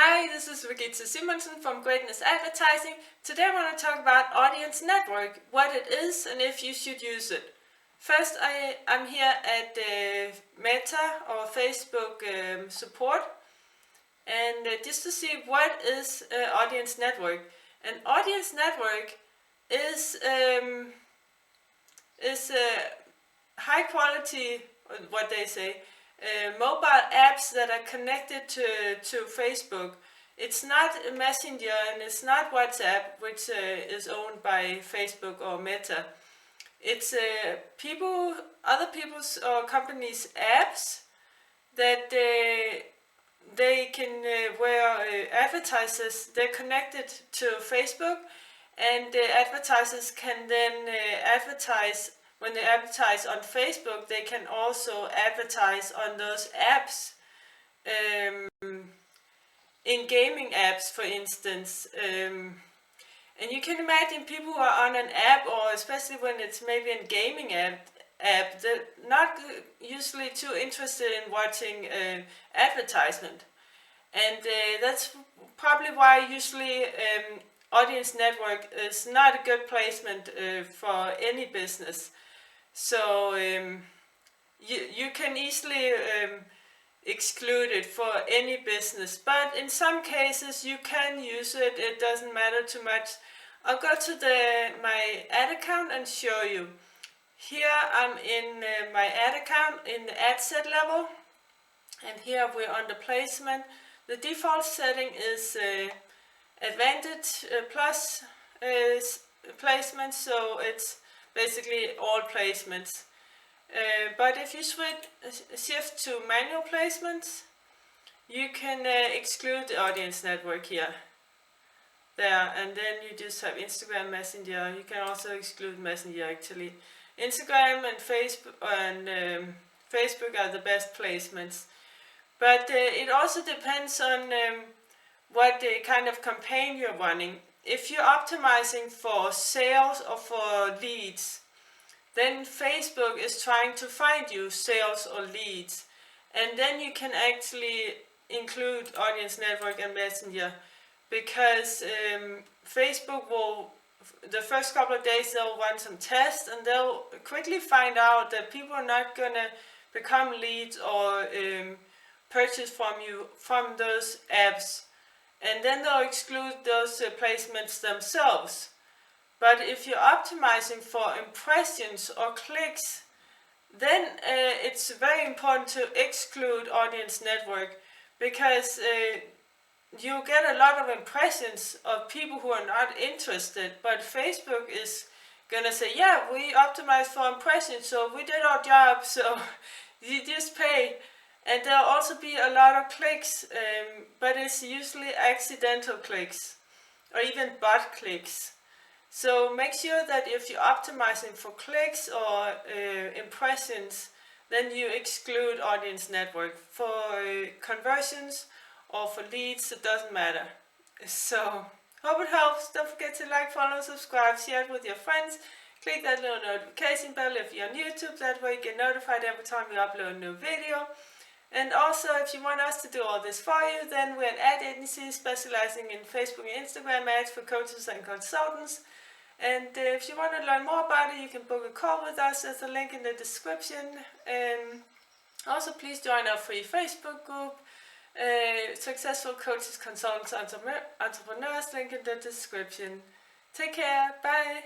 Hi, this is Regitze from Greatness Advertising. Today I want to talk about audience network, what it is and if you should use it. First, I'm here at Meta or Facebook support, and just to see what is audience network. An audience network is high quality, what they say, mobile apps that are connected to Facebook. It's not Messenger and it's not WhatsApp, which is owned by Facebook or Meta. It's other people's or companies' apps that they can where advertisers, they're connected to Facebook, and the advertisers can then advertise. When they advertise on Facebook, they can also advertise on those apps, in gaming apps, for instance. And you can imagine people who are on an app, or especially when it's maybe a gaming app, they're not usually too interested in watching advertisement. And that's probably why usually audience network is not a good placement for any business. So you can easily exclude it for any business, but in some cases you can use it. It doesn't matter too much. I'll go to my ad account and show you. Here I'm in my ad account in the ad set level, and here we're on the placement. The default setting is Advantage plus placement, so it's basically all placements. But if you shift to manual placements, you can exclude the audience network here. There, and then you just have Instagram, Messenger. You can also exclude Messenger actually. Instagram and Facebook are the best placements. But it also depends on what kind of campaign you're running. If you're optimizing for sales or for leads, then Facebook is trying to find you sales or leads. And then you can actually include audience network and Messenger, because Facebook will, the first couple of days, they'll run some tests and they'll quickly find out that people are not going to become leads or purchase from you from those apps. And then they'll exclude those placements themselves. But if you're optimizing for impressions or clicks, then it's very important to exclude audience network, because you get a lot of impressions of people who are not interested, but Facebook is gonna say, yeah, we optimized for impressions, so we did our job, so you just pay. And there'll also be a lot of clicks, but it's usually accidental clicks or even bot clicks. So make sure that if you're optimizing for clicks or impressions, then you exclude audience network. For conversions or for leads, it doesn't matter. So hope it helps. Don't forget to like, follow, subscribe, share it with your friends. Click that little notification bell if you're on YouTube. That way you get notified every time we upload a new video. And also, if you want us to do all this for you, then we're an ad agency specializing in Facebook and Instagram ads for coaches and consultants. And if you want to learn more about it, you can book a call with us. There's a link in the description. Also, please join our free Facebook group, Successful Coaches, Consultants, Entrepreneurs, link in the description. Take care. Bye.